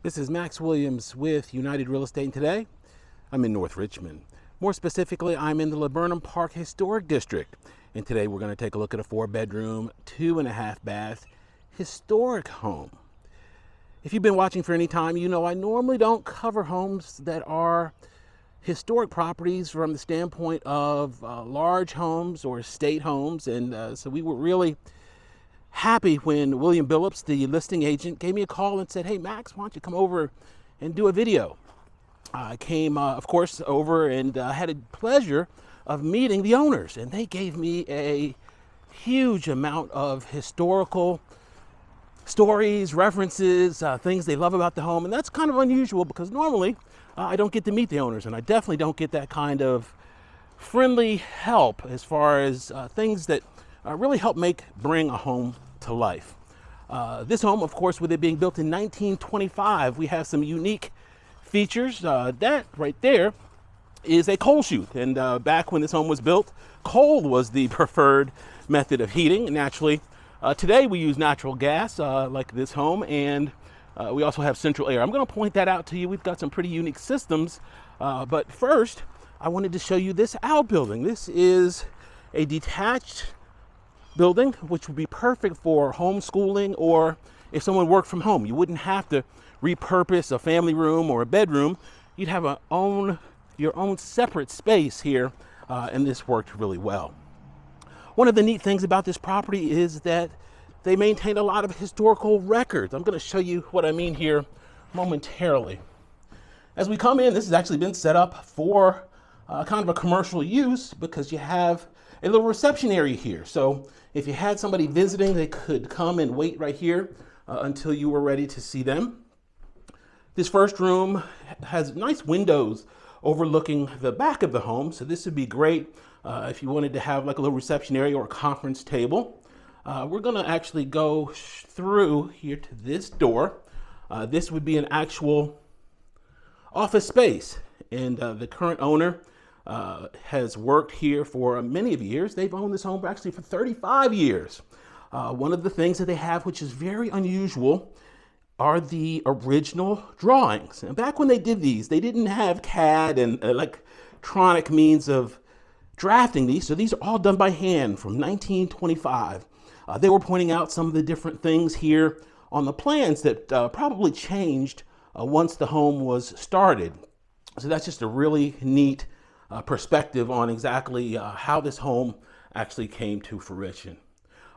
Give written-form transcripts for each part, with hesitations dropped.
This is Max Williams with United Real Estate, and today I'm in North Richmond. More specifically, I'm in the Laburnum Park Historic District, and today we're going to take a look at a 4-bedroom, 2.5-bath historic home. If you've been watching for any time, you know I normally don't cover homes that are historic properties from the standpoint of large homes or estate homes, and so we were really happy when William Billups, the listing agent, gave me a call and said, "Hey Max, why don't you come over and do a video?" I came, of course, over and had a pleasure of meeting the owners, and they gave me a huge amount of historical stories, references, things they love about the home, and that's kind of unusual because normally I don't get to meet the owners, and I definitely don't get that kind of friendly help as far as things that really help bring a home to life. This home, of course, with it being built in 1925, we have some unique features. That right there is a coal chute, and back when this home was built, coal was the preferred method of heating. Naturally, today we use natural gas like this home, and we also have central air. I'm going to point that out to you. We've got some pretty unique systems, but first I wanted to show you this outbuilding. This is a detached building, which would be perfect for homeschooling, or if someone worked from home. You wouldn't have to repurpose a family room or a bedroom. You'd have your own separate space here, and this worked really well. One of the neat things about this property is that they maintain a lot of historical records. I'm going to show you what I mean here momentarily. As we come in, this has actually been set up for kind of a commercial use because you have a little reception area here. So if you had somebody visiting, they could come and wait right here until you were ready to see them. This first room has nice windows overlooking the back of the home. So this would be great if you wanted to have like a little reception area or a conference table. We're gonna actually go through here to this door. This would be an actual office space, and the current owner has worked here for many of years. They've owned this home actually for 35 years. One of the things that they have, which is very unusual, are the original drawings. And back when they did these, they didn't have CAD and electronic means of drafting these, so these are all done by hand from 1925. They were pointing out some of the different things here on the plans that probably changed once the home was started. So that's just a really neat perspective on exactly how this home actually came to fruition.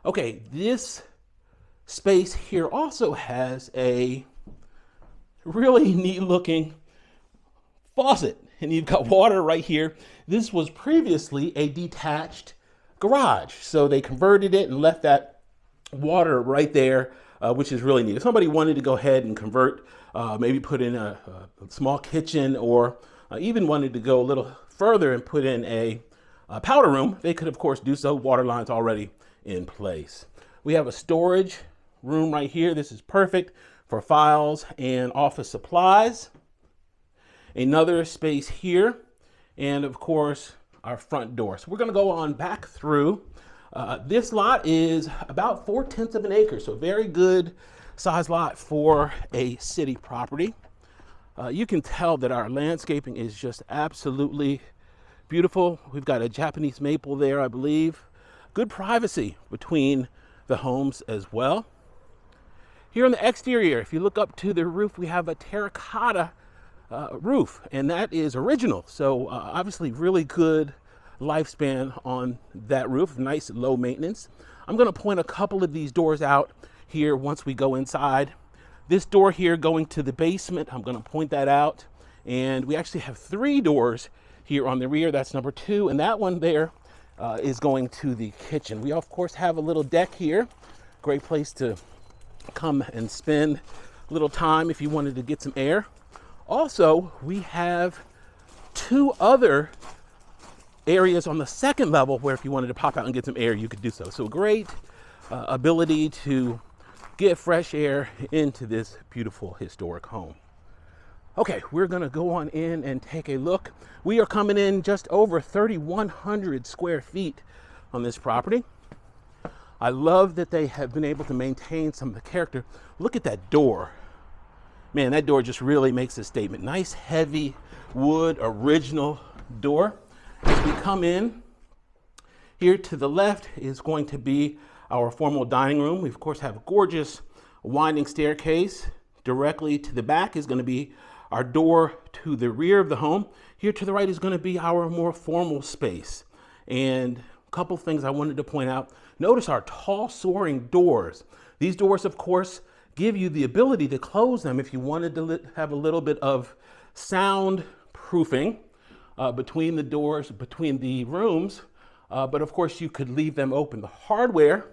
Okay, this space here also has a really neat looking faucet, and you've got water right here. This was previously a detached garage, so they converted it and left that water right there, which is really neat. If somebody wanted to go ahead and convert, maybe put in a small kitchen, or even wanted to go a little further and put in a powder room, they could of course do so. Water lines already in place. We have a storage room right here. This is perfect for files and office supplies. Another space here, and of course our front door. So we're going to go on back through. This lot is about 4/10 of an acre, so very good size lot for a city property. You can tell that our landscaping is just absolutely beautiful. We've got a Japanese maple there, I believe. Good privacy between the homes as well. Here on the exterior, if you look up to the roof, we have a terracotta roof, and that is original. So obviously really good lifespan on that roof, nice low maintenance. I'm going to point a couple of these doors out here once we go inside. This door here going to the basement, I'm going to point that out. And we actually have 3 doors here on the rear. That's number 2. And that one there is going to the kitchen. We, of course, have a little deck here. Great place to come and spend a little time if you wanted to get some air. Also, we have 2 other areas on the second level where if you wanted to pop out and get some air, you could do so. So great ability to get fresh air into this beautiful historic home. Okay, we're gonna go on in and take a look. We are coming in just over 3,100 square feet on this property. I love that they have been able to maintain some of the character. Look at that door. Man, that door just really makes a statement. Nice, heavy wood, original door. As we come in, here to the left is going to be our formal dining room. We, of course, have a gorgeous winding staircase. Directly to the back is going to be our door to the rear of the home. Here to the right is going to be our more formal space. And a couple things I wanted to point out. Notice our tall, soaring doors. These doors, of course, give you the ability to close them if you wanted to have a little bit of sound proofing between the doors, between the rooms. But of course, you could leave them open. The hardware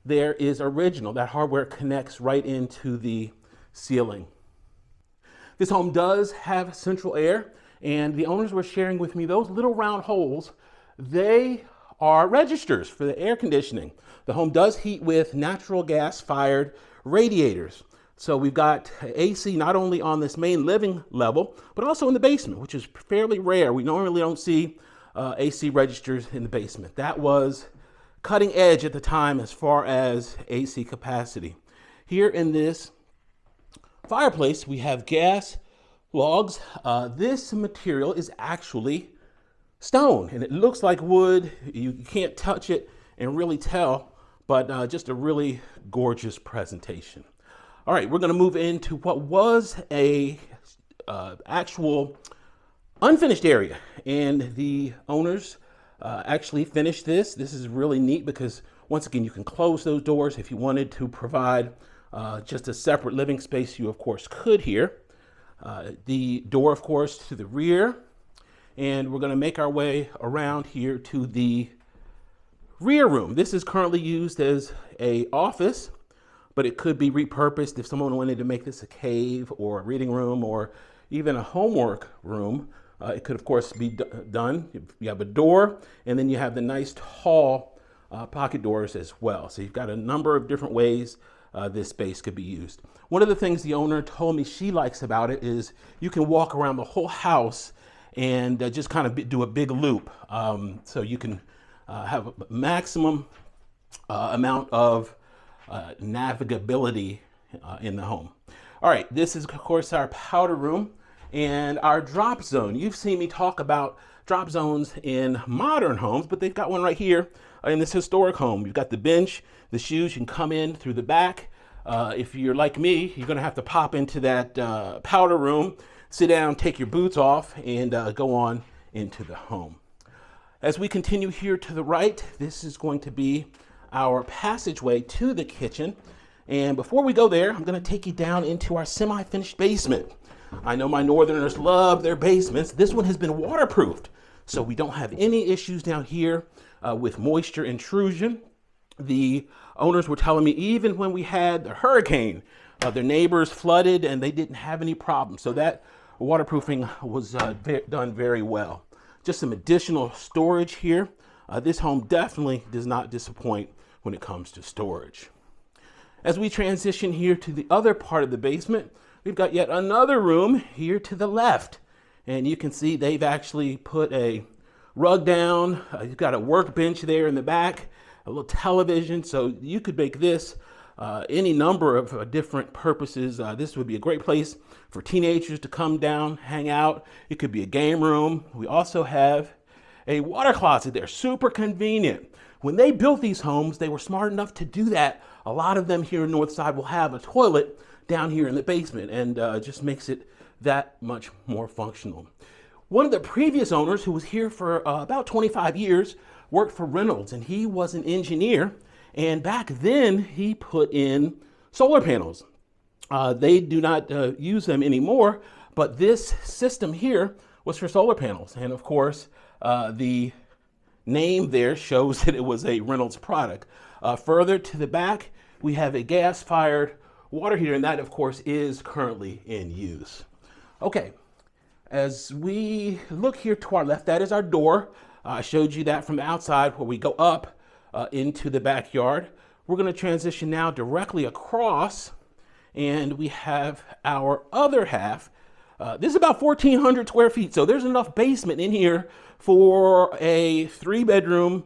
there is original. That hardware connects right into the ceiling. This home does have central air, and the owners were sharing with me those little round holes. They are registers for the air conditioning. The home does heat with natural gas fired radiators. So we've got AC not only on this main living level, but also in the basement, which is fairly rare. We normally don't see AC registers in the basement. That was cutting edge at the time as far as AC capacity. Here in this fireplace, we have gas logs. This material is actually stone, and it looks like wood. You can't touch it and really tell, but just a really gorgeous presentation. All right, we're going to move into what was a actual unfinished area, and the owners actually finished this. This is really neat because once again, you can close those doors. If you wanted to provide just a separate living space, you of course could here. The door, of course, to the rear, and we're going to make our way around here to the rear room. This is currently used as an office, but it could be repurposed if someone wanted to make this a cave or a reading room or even a homework room. It could, of course, be done. You have a door, and then you have the nice tall pocket doors as well. So you've got a number of different ways this space could be used. One of the things the owner told me she likes about it is you can walk around the whole house and just kind of do a big loop. So you can have a maximum amount of navigability in the home. All right, this is, of course, our powder room and our drop zone. You've seen me talk about drop zones in modern homes, but they've got one right here in this historic home. You've got the bench, the shoes, you can come in through the back. If you're like me, you're gonna have to pop into that powder room, sit down, take your boots off, and go on into the home. As we continue here to the right, this is going to be our passageway to the kitchen. And before we go there, I'm gonna take you down into our semi-finished basement. I know my northerners love their basements. This one has been waterproofed, so we don't have any issues down here with moisture intrusion. The owners were telling me even when we had the hurricane, their neighbors flooded and they didn't have any problems. So that waterproofing was done very well. Just some additional storage here. This home definitely does not disappoint when it comes to storage. As we transition here to the other part of the basement, we've got yet another room here to the left. And you can see they've actually put a rug down. You've got a workbench there in the back, a little television. So you could make this any number of different purposes. This would be a great place for teenagers to come down, hang out. It could be a game room. We also have a water closet there, super convenient. When they built these homes, they were smart enough to do that. A lot of them here in Northside will have a toilet down here in the basement, and just makes it that much more functional. One of the previous owners, who was here for about 25 years, worked for Reynolds, and he was an engineer. And back then, he put in solar panels. They do not use them anymore, but this system here was for solar panels. And of course, the name there shows that it was a Reynolds product. Further to the back, we have a gas-fired water heater, and that, of course, is currently in use. Okay, as we look here to our left, that is our door. I showed you that from the outside where we go up into the backyard. We're going to transition now directly across, and we have our other half. This is about 1,400 square feet, so there's enough basement in here for a 3-bedroom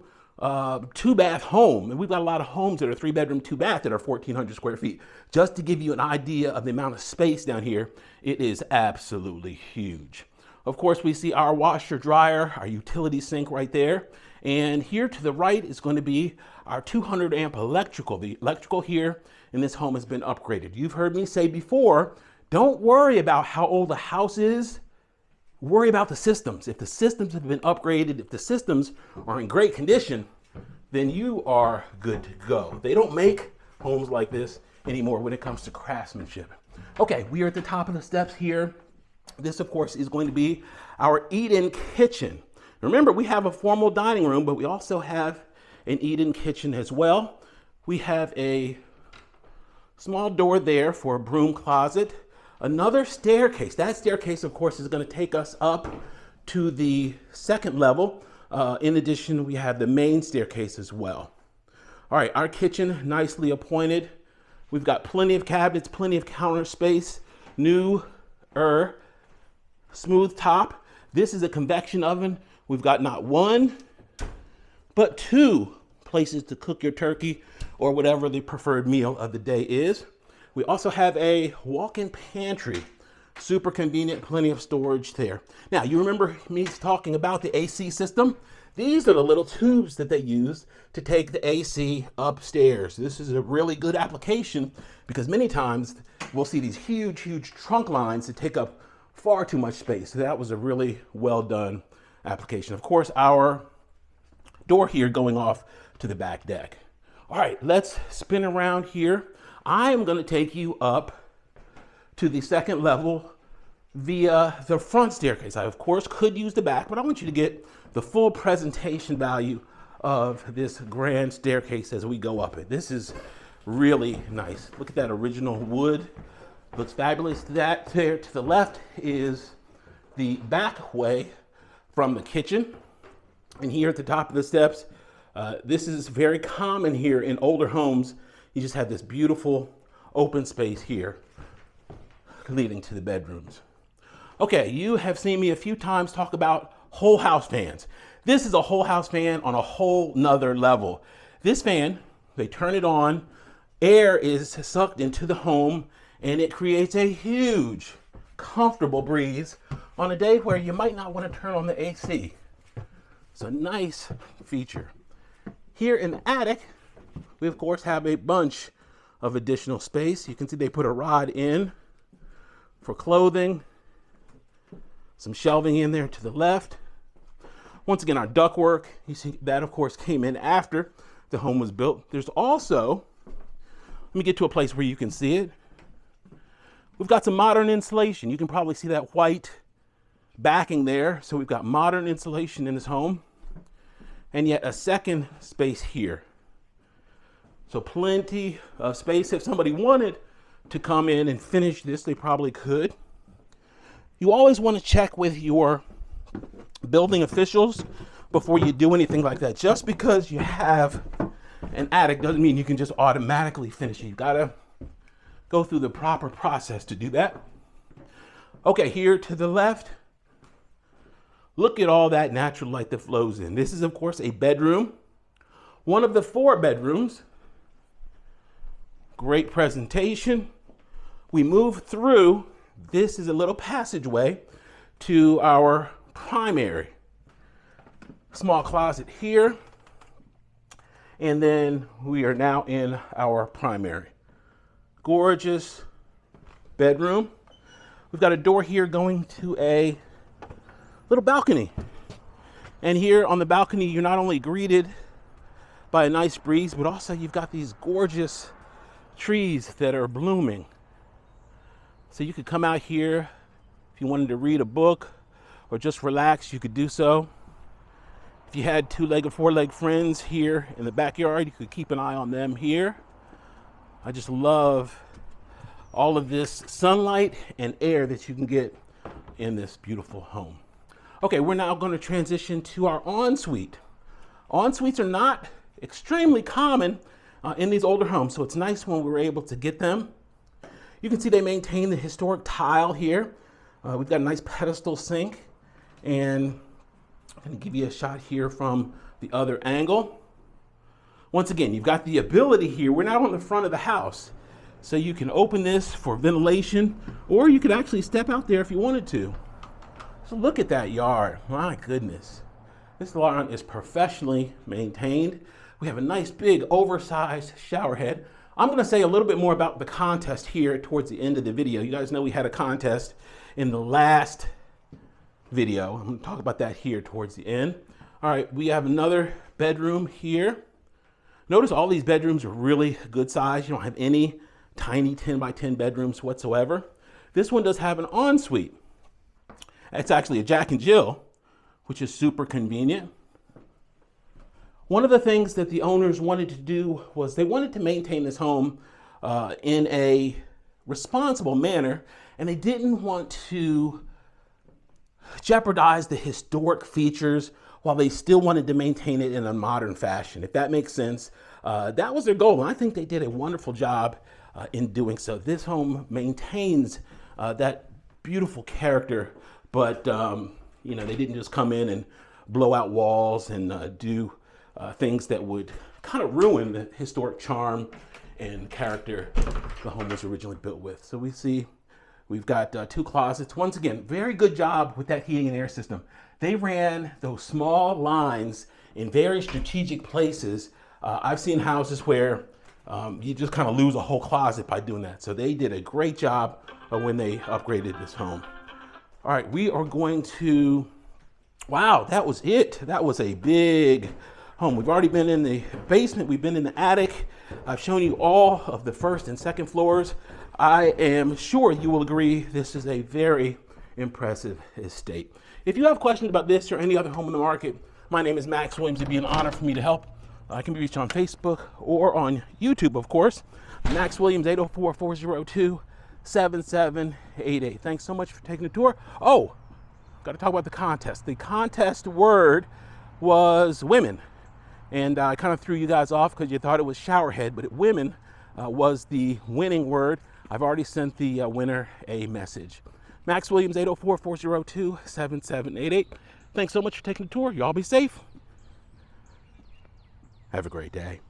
two-bath home. And we've got a lot of homes that are 3-bedroom, 2-bath that are 1,400 square feet. Just to give you an idea of the amount of space down here, it is absolutely huge. Of course, we see our washer dryer, our utility sink right there. And here to the right is going to be our 200 amp electrical. The electrical here in this home has been upgraded. You've heard me say before, don't worry about how old the house is. Worry about the systems. If the systems have been upgraded, if the systems are in great condition, then you are good to go. They don't make homes like this anymore when it comes to craftsmanship. Okay, we are at the top of the steps here. This, of course, is going to be our eat-in kitchen. Remember, we have a formal dining room, but we also have an eat-in kitchen as well. We have a small door there for a broom closet. Another staircase. That staircase, of course, is going to take us up to the second level. In addition, we have the main staircase as well. All right, our kitchen, nicely appointed. We've got plenty of cabinets, plenty of counter space, new smooth top. This is a convection oven. We've got not one, but 2 places to cook your turkey or whatever the preferred meal of the day is. We also have a walk-in pantry. Super convenient, plenty of storage there. Now, you remember me talking about the AC system? These are the little tubes that they use to take the AC upstairs. This is a really good application because many times we'll see these huge trunk lines that take up far too much space. So that was a really well done application. Of course, our door here going off to the back deck. All right, let's spin around here. I am going to take you up to the second level via the front staircase. I, of course, could use the back, but I want you to get the full presentation value of this grand staircase as we go up it. This is really nice. Look at that original wood. Looks fabulous. That there to the left is the back way from the kitchen. And here at the top of the steps, this is very common here in older homes. You just have this beautiful open space here leading to the bedrooms. Okay, you have seen me a few times talk about whole house fans. This is a whole house fan on a whole nother level. This fan, they turn it on, air is sucked into the home, and it creates a huge, comfortable breeze on a day where you might not want to turn on the AC. It's a nice feature. Here in the attic, we of course have a bunch of additional space. You can see they put a rod in for clothing, some shelving in there to the left. Once again, our ductwork, you see that of course came in after the home was built. There's also, let me get to a place where you can see it. We've got some modern insulation. You can probably see that white backing there. So we've got modern insulation in this home and yet a second space here. So plenty of space. If somebody wanted to come in and finish this, they probably could. You always want to check with your building officials before you do anything like that. Just because you have an attic doesn't mean you can just automatically finish it. You've got to go through the proper process to do that. Okay, here to the left, look at all that natural light that flows in. This is, of course, a bedroom. One of the 4 bedrooms. Great presentation. We move through. This is a little passageway to our primary. Small closet here. And then we are now in our primary. Gorgeous bedroom. We've got a door here going to a little balcony. And here on the balcony, you're not only greeted by a nice breeze, but also you've got these gorgeous trees that are blooming. So you could come out here if you wanted to read a book or just relax, you could do so. If you had 2-legged, 4-legged friends here in the backyard, you could keep an eye on them here. I just love all of this sunlight and air that you can get in this beautiful home. Okay, we're now going to transition to our ensuite. Ensuites are not extremely common in these older homes, so it's nice when we were able to get them. You can see they maintain the historic tile here. We've got a nice pedestal sink, and I'm going to give you a shot here from the other angle. Once again, you've got the ability here. We're now on the front of the house. So you can open this for ventilation, or you could actually step out there if you wanted to. So look at that yard. My goodness. This lawn is professionally maintained. We have a nice big oversized shower head. I'm going to say a little bit more about the contest here towards the end of the video. You guys know we had a contest in the last video. I'm going to talk about that here towards the end. All right, we have another bedroom here. Notice all these bedrooms are really good size. You don't have any tiny 10 by 10 bedrooms whatsoever. This one does have an ensuite. It's actually a Jack and Jill, which is super convenient. One of the things that the owners wanted to do was they wanted to maintain this home in a responsible manner, and they didn't want to jeopardize the historic features while they still wanted to maintain it in a modern fashion, if that makes sense. That was their goal, and I think they did a wonderful job in doing so. This home maintains that beautiful character, but you know, they didn't just come in and blow out walls and do things that would kind of ruin the historic charm and character the home was originally built with. So we see we've got 2 closets. Once again, very good job with that heating and air system. They ran those small lines in very strategic places. I've seen houses where you just kind of lose a whole closet by doing that. So they did a great job when they upgraded this home. All right, we are going to, wow, that was it. That was a big home. We've already been in the basement. We've been in the attic. I've shown you all of the first and second floors. I am sure you will agree this is a very impressive estate. If you have questions about this or any other home in the market, my name is Max Williams. It'd be an honor for me to help. I can be reached on Facebook or on YouTube, of course. Max Williams, 804-402-7788. Thanks so much for taking the tour. Oh, got to talk about the contest. The contest word was women. And I kind of threw you guys off because you thought it was showerhead, but women was the winning word. I've already sent the winner a message. Max Williams, 804-402-7788. Thanks so much for taking the tour. Y'all be safe. Have a great day.